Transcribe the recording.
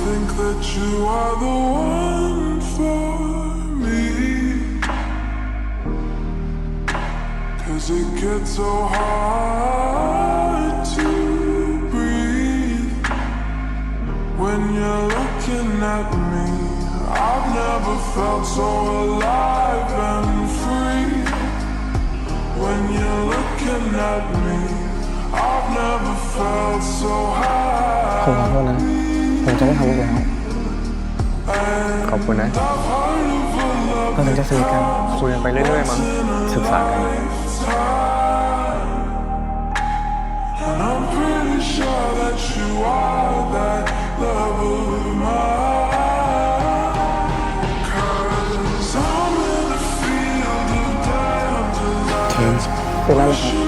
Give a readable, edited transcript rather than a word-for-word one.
think that you are the one for me, 'cause it gets so hard to breathe when you're looking at me. I've never felt so alive and free when you're looking at me. I've never felt so high. ผมขอโทษนะผมจะไม่ทำอีกแล้วขอบคุณนะเราถึงจะสนิทกันคุยกันไปเรื่อยๆมั้งศึกษากัน And I'm pretty sure that you are that love of mine, 'cause I'm in a field of damn desire. เป็นไรไหมครับ